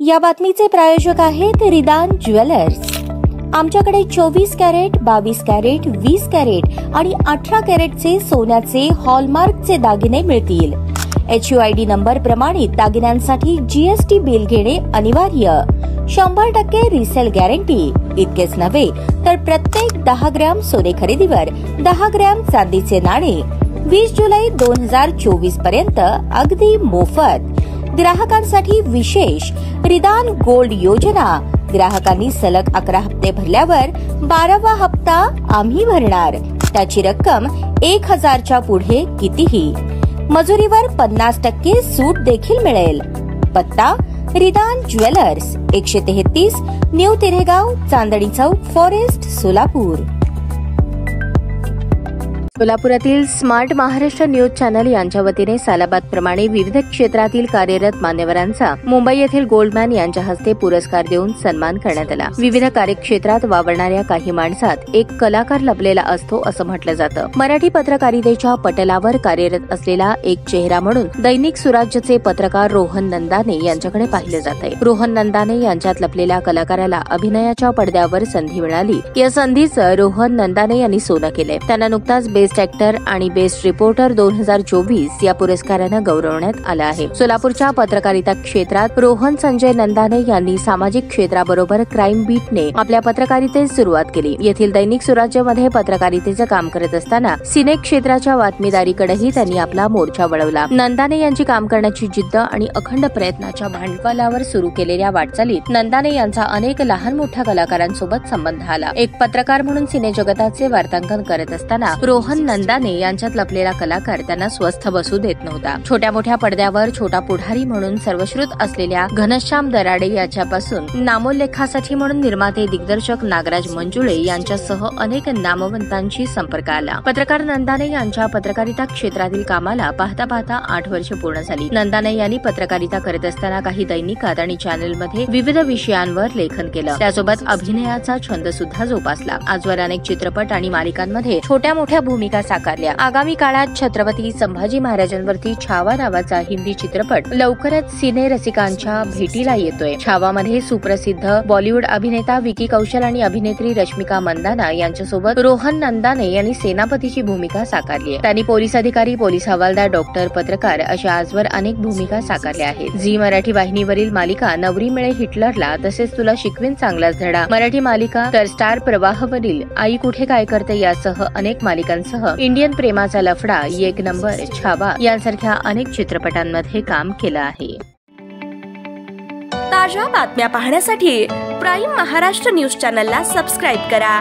या बातमीचे प्रायोजक आहेत रिदान ज्वेलर्स। आमच्याकडे 24 कॅरेट, 22 कॅरेट, 20 कॅरेट आणि 18 कॅरेटचे सोन्याचे हॉलमार्कचे दागिने मिळतील। HUID नंबर प्रमाणित दागिन्यांसाठी GST बिल घेणे अनिवार्य। 100% रिसेल गॅरंटी। इतकेच नव्हे तर प्रत्येक 10 ग्रॅम सोने खरेदीवर 10 ग्रॅम चांदीचे नाणे 20 जुलै 2024 पर्यंत अगदी मोफत। ग्राहकांसाठी विशेष रिदान गोल्ड योजना। ग्राहकांनी सलग 11 हप्ते भरल्यावर 12वा हप्ता आम्ही भरणार। त्याची रक्कम 1000च्या पुढे कितीही। मजुरीवर 50% सूट देखील मिळेल। पत्ता Ridan jewellers, 133 new Tiregaon, Chandni Chowk, forest, Solapur. सोलापुरातील स्मार्ट महाराष्ट्र न्यूज चॅनल यांच्या वतीने सालाबाद प्रमाणे विविध क्षेत्रातील कार्यरत मान्यवरांचा मुंबई येथील गोल्डमॅन यांच्या हस्ते पुरस्कार देऊन सन्मान करण्यात आला। विविध कार्यक्षेत्रात वावरणाऱ्या काही माणसात एक कलाकार लपलेला असतो असं म्हटलं जातं। मराठी पत्रकारितेच्या पटलावर कार्यरत असलेला एक चेहरा म्हणून दैनिक सुराज्यचे पत्रकार रोहन नंदाने यांच्याकडे पाहिलं जातंय। रोहन नंदाने यांच्यात लपलेल्या कलाकाराला अभिनयाच्या पडद्यावर संधी मिळाली। या संधीचं रोहन नंदाने यांनी सोनं केलंय। त्यांना नुकताच बेस्ट ऍक्टर आणि बेस्ट रिपोर्टर 2024 या पुरस्कारानं गौरवण्यात आलं आहे। सोलापूरच्या पत्रकारिता क्षेत्रात रोहन संजय नंदाने यांनी सामाजिक क्षेत्राबरोबर क्राईम बीटने आपल्या पत्रकारितेस सुरुवात केली। येथील दैनिक सुराज्यमध्ये पत्रकारितेचं काम करत असताना सिने क्षेत्राच्या बातमीदारीकडेही त्यांनी आपला मोर्चा वळवला। नंदाने यांची काम करण्याची जिद्द आणि अखंड प्रयत्नाच्या भांडवलावर सुरू केलेल्या वाटचालीत नंदाने यांचा अनेक लहान मोठ्या कलाकारांसोबत संबंध आला। एक पत्रकार म्हणून सिने जगताचे वार्तांकन करत असताना रोहन नंदाने यांच्यात लपलेला कलाकार त्यांना स्वस्थ बसू देत नव्हता। छोट्या मोठ्या पडद्यावर छोटा पुढारी म्हणून सर्वश्रुत असलेल्या घनश्याम दराडे याच्यापासून नामोल्लेखासाठी म्हणून निर्माते दिग्दर्शक नागराज मंजुळे यांच्यासह अनेक नामवंतांशी संपर्क आला। पत्रकार नंदाने यांच्या पत्रकारिता क्षेत्रातील कामाला पाहता पाहता 8 वर्ष पूर्ण झाली। नंदाने यांनी पत्रकारिता करत असताना काही दैनिकात आणि चॅनलमध्ये विविध विषयांवर लेखन केलं। त्यासोबत अभिनयाचा छंद सुद्धा जोपासला। आजवर अनेक चित्रपट आणि मालिकांमध्ये छोट्या मोठ्या भूमिका साकारल्या। आगामी काळात छत्रपती संभाजी महाराजांवरती छावा नावाचा हिंदी चित्रपट लवकरच सिने रसिकांच्या भेटीला येतोय। छावामध्ये सुप्रसिद्ध बॉलिवूड अभिनेता विकी कौशल आणि अभिनेत्री रश्मिका मंदाना यांच्यासोबत रोहन नंदाने यांनी सेनापतीची भूमिका साकारली आहे। त्यांनी पोलीस अधिकारी, पोलीस हवालदार, डॉक्टर, पत्रकार अशा आजवर अनेक भूमिका साकारल्या आहेत। झी मराठी वाहिनीवरील मालिका नवरी मिळे हिटलरला, तसेच तुला शिकवीन चांगलाच धडा मराठी मालिका, तर स्टार प्रवाहवरील आई कुठे काय करते यासह अनेक मालिकांसह इंडियन प्रेमाचा लफडा, एक नंबर, छावा यांसारख्या अनेक चित्रपटांमध्ये काम केलं आहे। ताज्या बातम्या पाहण्यासाठी प्राईम महाराष्ट्र न्यूज चॅनलला सबस्क्राईब करा।